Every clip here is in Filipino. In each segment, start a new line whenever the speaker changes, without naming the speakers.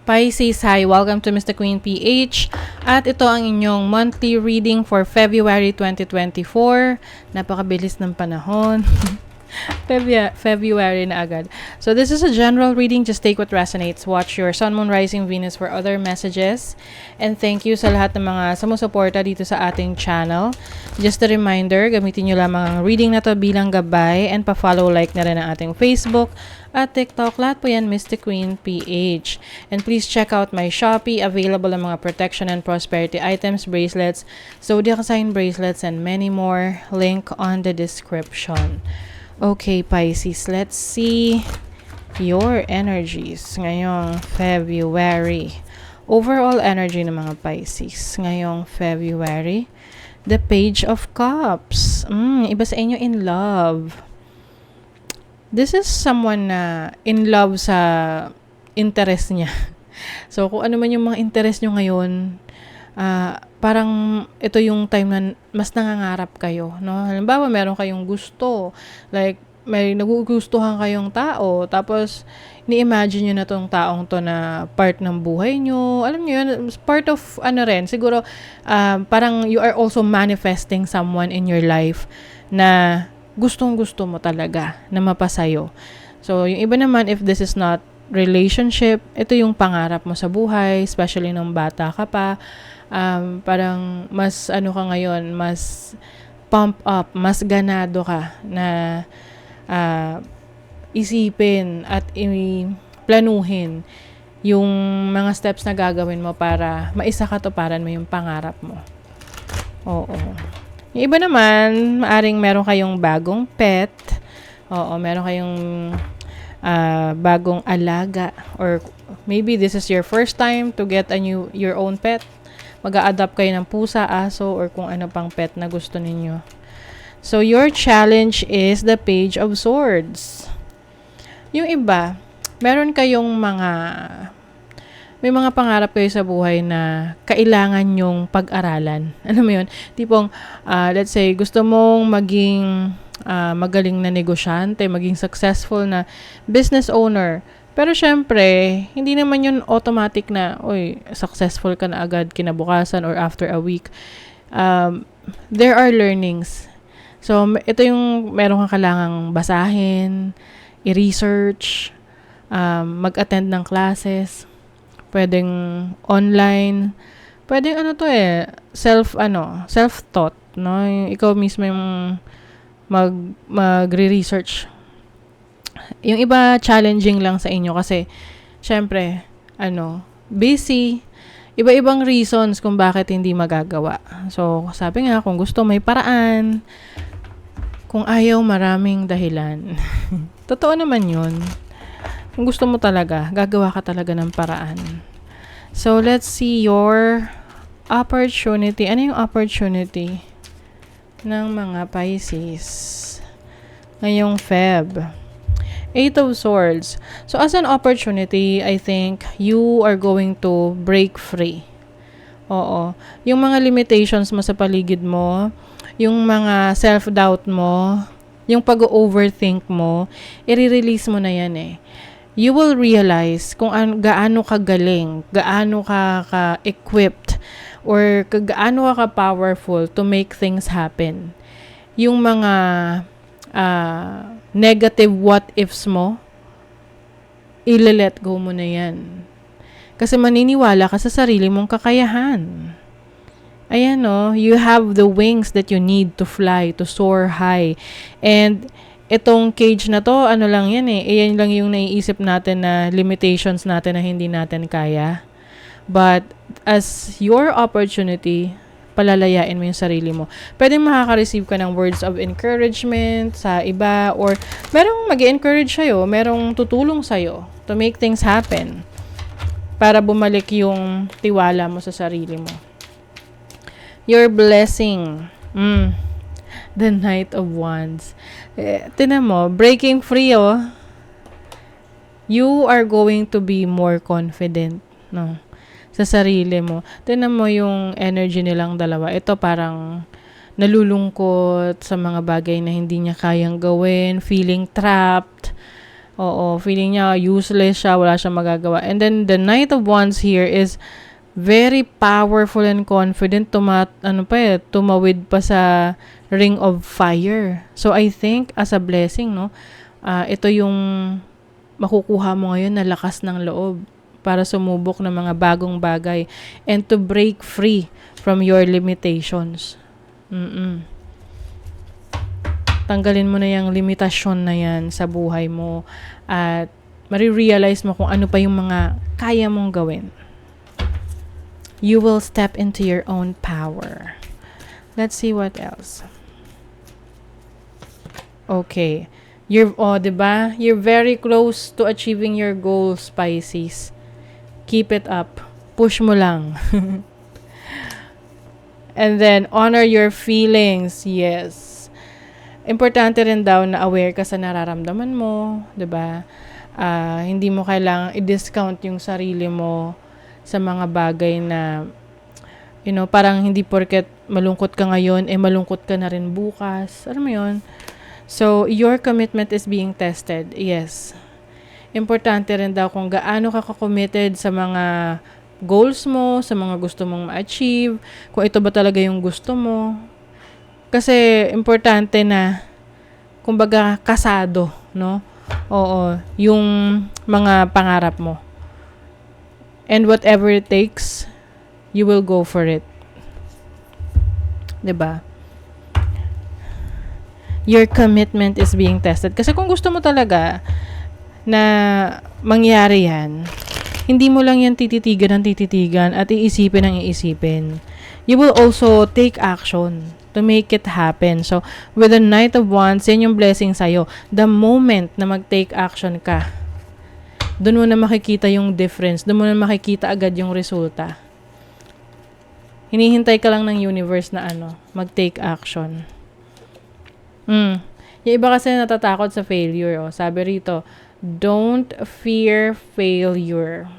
Pisces, hi! Welcome to Mr. Queen PH. At ito ang inyong monthly reading for February 2024. Napakabilis ng panahon. February na agad. So this is a general reading. Just take what resonates. Watch your Sun, Moon, Rising, Venus for other messages. And thank you sa lahat ng mga sumusuporta dito sa ating channel. Just a reminder, gamitin nyo lamang ang reading na to bilang gabay and pa-follow, like na rin ang ating Facebook at TikTok. Lahat po yan, Mr. Queen PH. And please check out my Shopee. Available ang mga protection and prosperity items, bracelets, zodiac sign bracelets, and many more. Link on the description. Okay, Pisces, let's see your energies ngayong February. Overall energy ng mga Pisces ngayong February. The Page of Cups. Iba sa inyo in love. This is someone na in love sa interest niya. So, kung ano man yung mga interest nyo ngayon, parang ito yung time na mas nangangarap kayo, no? Halimbawa, meron kayong gusto, like may nagugustuhan kayong tao, tapos ni-imagine nyo na tong taong to na part ng buhay nyo. Alam nyo yun, part of ano rin, siguro parang you are also manifesting someone in your life na gustong-gusto mo talaga na mapasayo. So, yung iba naman, if this is not relationship, ito yung pangarap mo sa buhay, especially nung bata ka pa. Parang mas ano ka ngayon, mas pump up, mas ganado ka na isipin at planuhin yung mga steps na gagawin mo para maisakatuparan mo yung pangarap mo. Oo. Yung iba naman, maaring meron kayong bagong pet. Oo, meron kayong bagong alaga, or maybe this is your first time to get your own pet. Mag-a-adapt kayo ng pusa, aso, or kung ano pang pet na gusto ninyo. So, your challenge is the Page of Swords. Yung iba, meron kayong may mga pangarap kayo sa buhay na kailangan yung pag-aralan. Ano mo yun? Tipong, let's say, gusto mong maging magaling na negosyante, maging successful na business owner. Pero syempre, hindi naman yun automatic na, successful ka na agad kinabukasan or after a week. There are learnings. So, ito yung meron kang kailangang basahin, i-research, mag-attend ng classes, pwedeng online, pwedeng self-taught, no? Yung ikaw mismo yung magre-research. Yung iba, challenging lang sa inyo kasi, syempre, busy. Iba-ibang reasons kung bakit hindi magagawa. So, sabi nga, kung gusto, may paraan. Kung ayaw, maraming dahilan. Totoo naman yun. Kung gusto mo talaga, gagawa ka talaga ng paraan. So, let's see your opportunity. Ano yung opportunity ng mga Pisces ngayong Feb? Eight of Swords. So, as an opportunity, I think you are going to break free. Oo. Yung mga limitations mo sa paligid mo, yung mga self-doubt mo, yung pag-overthink mo, i-release mo na yan eh. You will realize kung gaano ka galing, gaano ka equipped, or gaano ka powerful to make things happen. Yung mga negative what-ifs mo, i-let go mo na yan. Kasi maniniwala ka sa sarili mong kakayahan. Ayan you have the wings that you need to fly, to soar high. And itong cage na to, ano lang yan Ayan lang yung naiisip natin na limitations natin na hindi natin kaya. But as your opportunity, palalayain mo yung sarili mo. Pwedeng makaka-receive ka ng words of encouragement sa iba, or merong mag-encourage sa'yo, merong tutulong sa'yo to make things happen para bumalik yung tiwala mo sa sarili mo. Your blessing. The Knight of Wands. Tingnan mo, breaking free You are going to be more confident, no? Sa sarili mo. Tingnan mo yung energy nilang dalawa. Ito parang nalulungkot sa mga bagay na hindi niya kayang gawin, feeling trapped, Oo, feeling niya useless siya, wala siyang magagawa. And then the Knight of Wands here is very powerful and confident, tumawid pa sa Ring of Fire. So I think as a blessing, no, ito yung makukuha mo ngayon na lakas ng loob para sumubok ng mga bagong bagay and to break free from your limitations. Tanggalin mo na yung limitasyon na yan sa buhay mo at marirealize mo kung ano pa yung mga kaya mong gawin. You will step into your own power. Let's see what else. Okay. Diba? You're very close to achieving your goals, Pisces. Keep it up. Push mo lang. And then, honor your feelings. Yes. Importante rin daw na aware ka sa nararamdaman mo, 'di ba? Hindi mo kailangang i-discount yung sarili mo sa mga bagay na parang hindi porket malungkot ka ngayon malungkot ka na rin bukas. Alam mo 'yon? So, your commitment is being tested. Yes. Importante rin daw kung gaano ka committed sa mga goals mo, sa mga gusto mong ma-achieve, kung ito ba talaga yung gusto mo. Kasi, importante na, kumbaga, kasado, no? Oo, yung mga pangarap mo. And whatever it takes, you will go for it. 'Di ba? Your commitment is being tested. Kasi kung gusto mo talaga na mangyari yan, hindi mo lang yan tititigan at iisipin ang iisipin. You will also take action to make it happen. So, with the Knight of Wands, yan yung blessing sa'yo. The moment na mag-take action ka, doon mo na makikita yung difference. Doon mo na makikita agad yung resulta. Hinihintay ka lang ng universe na mag-take action. Yung iba kasi natatakot sa failure. Sabi rito, don't fear failure,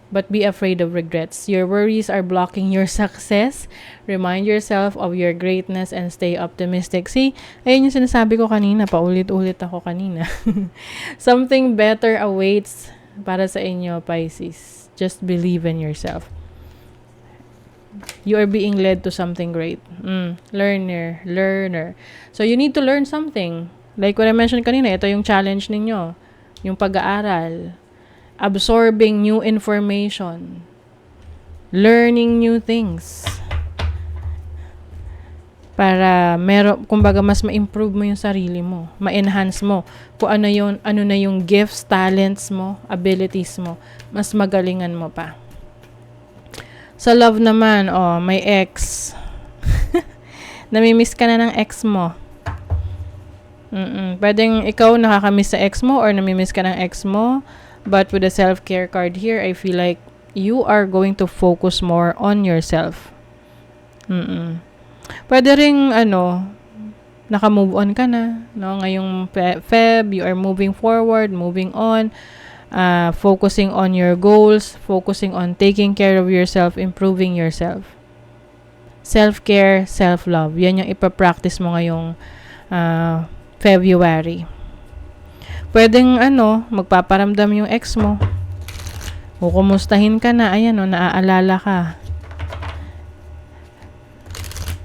but be afraid of regrets. Your worries are blocking your success. Remind yourself of your greatness and stay optimistic. See, ayun yung sinasabi ko kanina. Paulit-ulit ako kanina. Something better awaits para sa inyo, Pisces. Just believe in yourself. You are being led to something great. Learner. So, you need to learn something. Like what I mentioned kanina, ito yung challenge ninyo. Yung pag-aaral. Absorbing new information. Learning new things. Para kumbaga mas ma-improve mo yung sarili mo. Ma-enhance mo. Kung ano na yung gifts, talents mo, abilities mo. Mas magalingan mo pa. Sa love naman, may ex. Namimiss ka na ng ex mo. Pwedeng ikaw nakakamiss sa ex mo or namimiss ka ng ex mo. But with the self-care card here, I feel like you are going to focus more on yourself. Pwede ring, naka-move on ka na. No? Ngayong Feb, you are moving forward, moving on. Focusing on your goals, focusing on taking care of yourself, improving yourself. Self-care, self-love. Yan yung ipapractice mo ngayong February. Pwedeng magpaparamdam yung ex mo. Kukumustahin ka na, naaalala ka.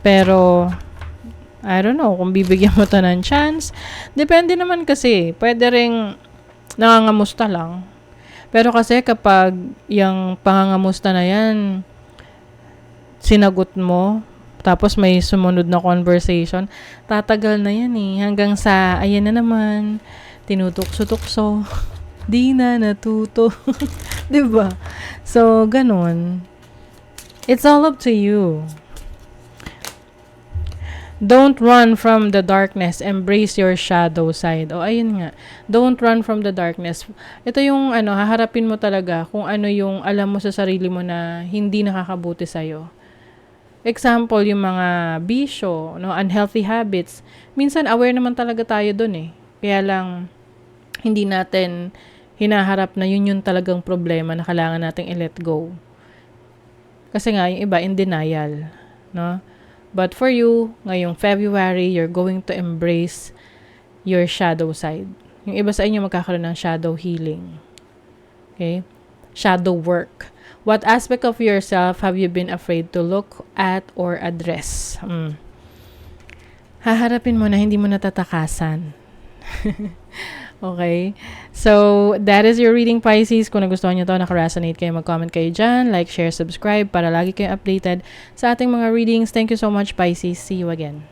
Pero, I don't know, kung bibigyan mo to ng chance. Depende naman kasi. Pwede ring nangangamusta lang. Pero kasi kapag yung pangangamusta na yan, sinagot mo, tapos may sumunod na conversation, tatagal na yan hanggang sa, ayan na naman, tinutukso-tukso, di na natuto. Diba? So, ganun. It's all up to you. Don't run from the darkness. Embrace your shadow side. Ayun nga. Don't run from the darkness. Ito yung haharapin mo talaga kung ano yung alam mo sa sarili mo na hindi nakakabuti sa'yo. Example, yung mga bisyo, unhealthy habits. Minsan, aware naman talaga tayo dun Kaya lang, hindi natin hinaharap na yun yung talagang problema na kailangan nating i-let go. Kasi nga, yung iba, in denial. No? But for you, ngayong February, you're going to embrace your shadow side. Yung iba sa inyo magkakaroon ng shadow healing. Okay? Shadow work. What aspect of yourself have you been afraid to look at or address? Haharapin mo na hindi mo natatakasan. Okay? So, that is your reading, Pisces. Kung nagustuhan nyo to, naka-resonate kayo, mag-comment kayo dyan, like, share, subscribe para lagi kayo updated sa ating mga readings. Thank you so much, Pisces. See you again.